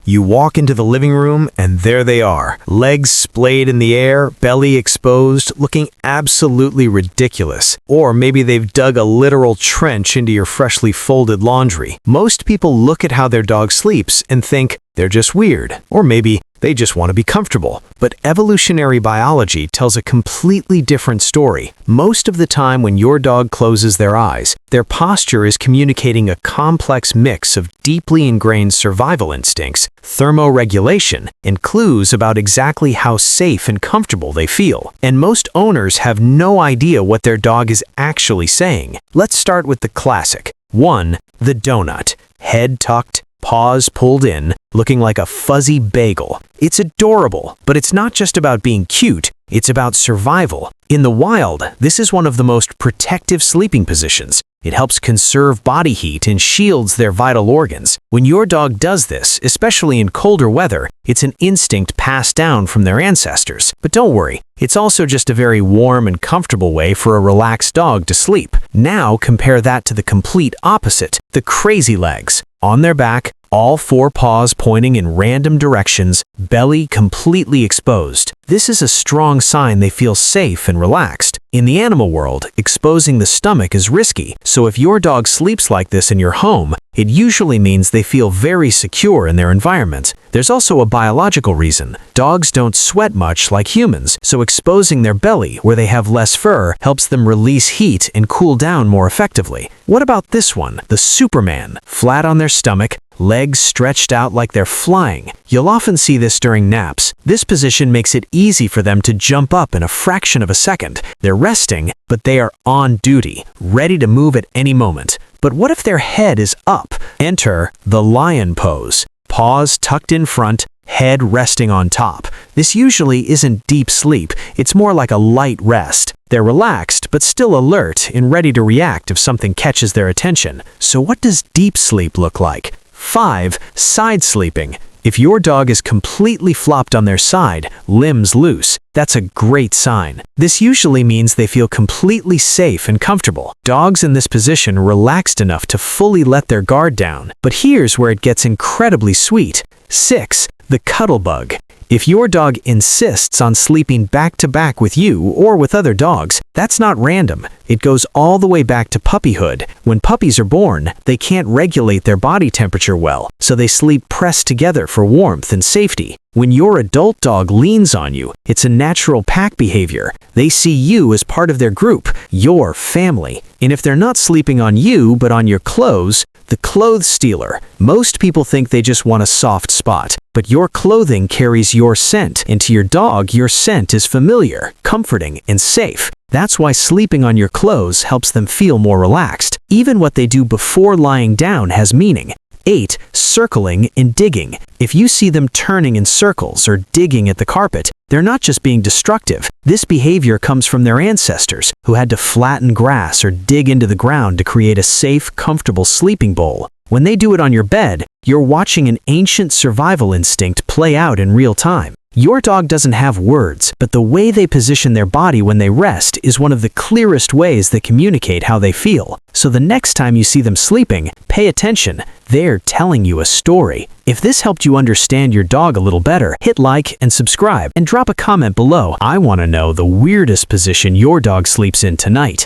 You walk into the living room, and there they are, legs splayed in the air, belly exposed, looking absolutely ridiculous. Or maybe they've dug a literal trench into your freshly folded laundry. Most people look at how their dog sleeps and think they're just weird, or maybe they just want to be comfortable. But evolutionary biology tells a completely different story. Most of the time when your dog closes their eyes, their posture is communicating a complex mix of deeply ingrained survival instincts, thermoregulation, and clues about exactly how safe and comfortable they feel. And most owners have no idea what their dog is actually saying. Let's start with the classic. 1. The donut. Head tucked, paws pulled in, looking like a fuzzy bagel. It's adorable, but it's not just about being cute, it's about survival. In the wild, this is one of the most protective sleeping positions. It helps conserve body heat and shields their vital organs. When your dog does this, especially in colder weather, it's an instinct passed down from their ancestors. But don't worry, it's also just a very warm and comfortable way for a relaxed dog to sleep. Now compare that to the complete opposite, the crazy legs. On their back, all 4 paws pointing in random directions, belly completely exposed. This is a strong sign they feel safe and relaxed. In the animal world, exposing the stomach is risky, so if your dog sleeps like this in your home, it usually means they feel very secure in their environment. There's also a biological reason. Dogs don't sweat much like humans, so exposing their belly, where they have less fur, helps them release heat and cool down more effectively. What about this one? The Superman. Flat on their stomach, legs stretched out like they're flying. You'll often see this during naps. This position makes it easy for them to jump up in a fraction of a second. They're resting, but they are on duty, ready to move at any moment. But what if their head is up? Enter the lion pose. Paws tucked in front, head resting on top. This usually isn't deep sleep, it's more like a light rest. They're relaxed, but still alert and ready to react if something catches their attention. So what does deep sleep look like? 5. Side sleeping. If your dog is completely flopped on their side, limbs loose, that's a great sign. This usually means they feel completely safe and comfortable. Dogs in this position relaxed enough to fully let their guard down. But here's where it gets incredibly sweet. 6. The Cuddle Bug. If your dog insists on sleeping back to back with you or with other dogs, that's not random. It goes all the way back to puppyhood. When puppies are born, they can't regulate their body temperature well, so they sleep pressed together for warmth and safety. When your adult dog leans on you, it's a natural pack behavior. They see you as part of their group, your family. And if they're not sleeping on you but on your clothes, the clothes stealer. Most people think they just want a soft spot, but your clothing carries your scent, and to your dog, your scent is familiar, comforting, and safe. That's why sleeping on your clothes helps them feel more relaxed. Even what they do before lying down has meaning. 8. Circling and digging. If you see them turning in circles or digging at the carpet, they're not just being destructive. This behavior comes from their ancestors, who had to flatten grass or dig into the ground to create a safe, comfortable sleeping bowl. When they do it on your bed, you're watching an ancient survival instinct play out in real time. Your dog doesn't have words, but the way they position their body when they rest is one of the clearest ways they communicate how they feel. So the next time you see them sleeping, pay attention. They're telling you a story. If this helped you understand your dog a little better, hit like and subscribe and drop a comment below. I want to know the weirdest position your dog sleeps in tonight.